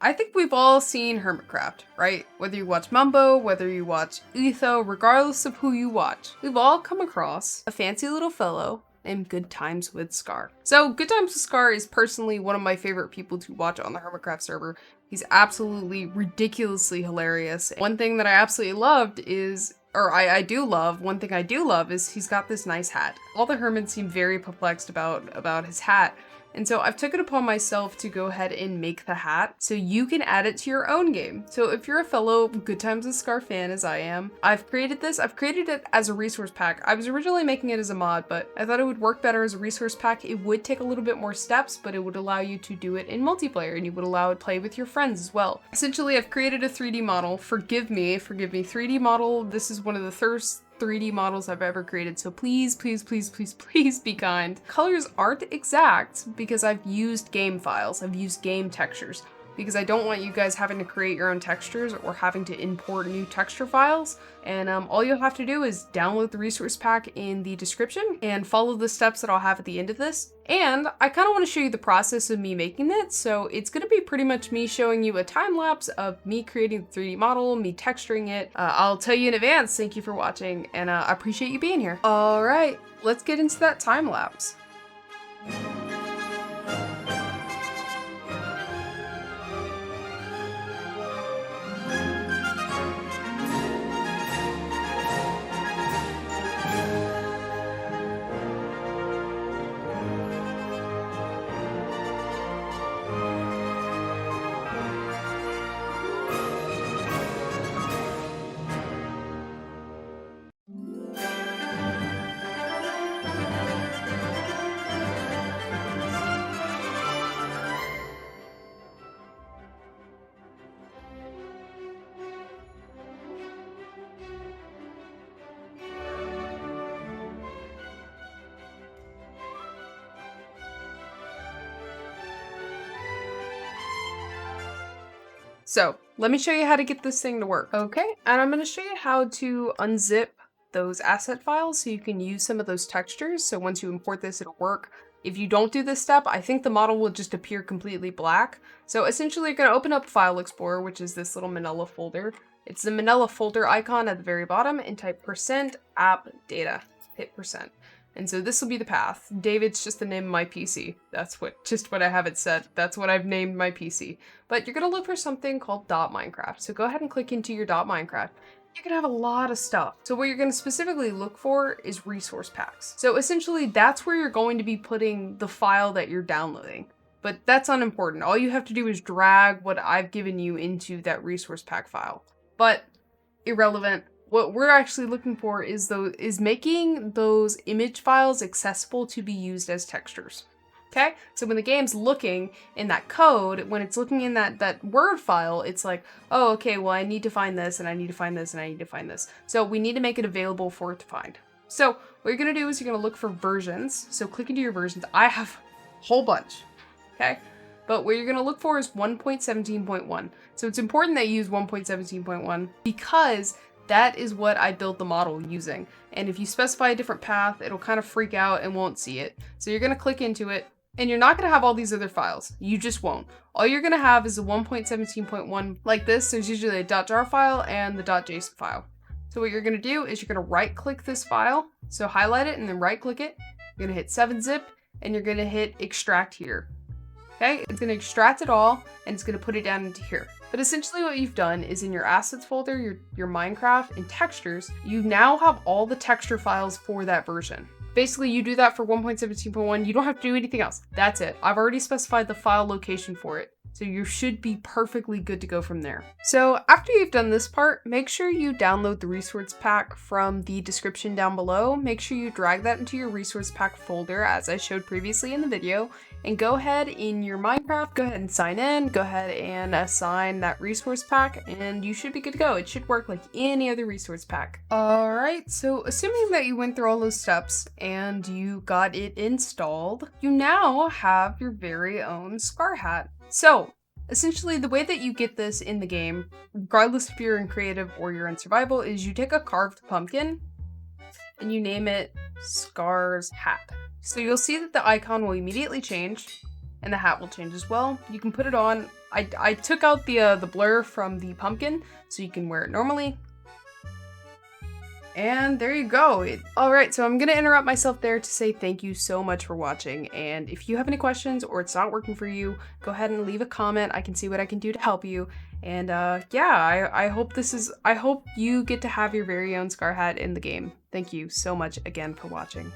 I think we've all seen Hermitcraft, right? Whether you watch Mumbo, whether you watch Etho, regardless of who you watch, we've all come across a fancy little fellow named Good Times with Scar. So Good Times with Scar is personally one of my favorite people to watch on the Hermitcraft server. He's absolutely ridiculously hilarious. One thing that I absolutely loved is one thing I do love is he's got this nice hat. All the hermits seem very perplexed about his hat. And so I've took it upon myself to go ahead and make the hat so you can add it to your own game. So if you're a fellow Good Times with Scar fan as I am, I've created it as a resource pack. I was originally making it as a mod, but I thought it would work better as a resource pack. It would take a little bit more steps, but it would allow you to do it in multiplayer and you would allow it to play with your friends as well. Essentially, I've created a 3D model. Forgive me, 3D model. This is one of the first 3D models I've ever created, so please, please, please, please, please be kind. Colors aren't exact because I've used game files, I've used game textures, because I don't want you guys having to create your own textures or having to import new texture files. And all you'll have to do is download the resource pack in the description and follow the steps that I'll have at the end of this. And I kind of want to show you the process of me making it. So it's going to be pretty much me showing you a time lapse of me creating the 3D model, me texturing it. I'll tell you in advance, thank you for watching, and I appreciate you being here. All right, let's get into that time lapse. So let me show you how to get this thing to work. Okay, and I'm going to show you how to unzip those asset files so you can use some of those textures. So once you import this, it'll work. If you don't do this step, I think the model will just appear completely black. So essentially you're going to open up File Explorer, which is this little Manila folder. It's the Manila folder icon at the very bottom, and type %app_data, hit %. And so this will be the path. David's just the name of my PC. That's just what I have it set. That's what I've named my PC. But you're gonna look for something called .minecraft. So go ahead and click into your .minecraft. You're gonna have a lot of stuff. So what you're gonna specifically look for is resource packs. So essentially that's where you're going to be putting the file that you're downloading. But that's unimportant. All you have to do is drag what I've given you into that resource pack file. But irrelevant. What we're actually looking for is making those image files accessible to be used as textures. Okay? So when the game's looking in that code, when it's looking in that Word file, it's like, oh, okay, well, I need to find this, and I need to find this, and I need to find this. So we need to make it available for it to find. So what you're gonna do is you're gonna look for versions. So click into your versions. I have a whole bunch, okay? But what you're gonna look for is 1.17.1. So it's important that you use 1.17.1 because that is what I built the model using. And if you specify a different path, it'll kind of freak out and won't see it. So you're gonna click into it, and you're not gonna have all these other files. You just won't. All you're gonna have is a 1.17.1 like this. There's usually a .jar file and the .json file. So what you're gonna do is you're gonna right click this file. So highlight it and then right click it. You're gonna hit 7-zip and you're gonna hit extract here. Okay, it's gonna extract it all and it's gonna put it down into here. But essentially what you've done is in your assets folder, your Minecraft and textures, you now have all the texture files for that version. Basically you do that for 1.17.1, you don't have to do anything else. That's it. I've already specified the file location for it. So you should be perfectly good to go from there. So after you've done this part, make sure you download the resource pack from the description down below. Make sure you drag that into your resource pack folder as I showed previously in the video, and go ahead in your Minecraft, go ahead and sign in, go ahead and assign that resource pack, and you should be good to go. It should work like any other resource pack. All right, so assuming that you went through all those steps and you got it installed, you now have your very own Scar hat. So essentially the way that you get this in the game, regardless if you're in creative or you're in survival, is you take a carved pumpkin and you name it Scar's hat. So you'll see that the icon will immediately change and the hat will change as well. You can put it on I took out the blur from the pumpkin so you can wear it normally. And there you go. Alright, so I'm gonna interrupt myself there to say thank you so much for watching, and if you have any questions or it's not working for you, go ahead and leave a comment. I can see what I can do to help you. And yeah, I hope you get to have your very own Scar hat in the game. Thank you so much again for watching.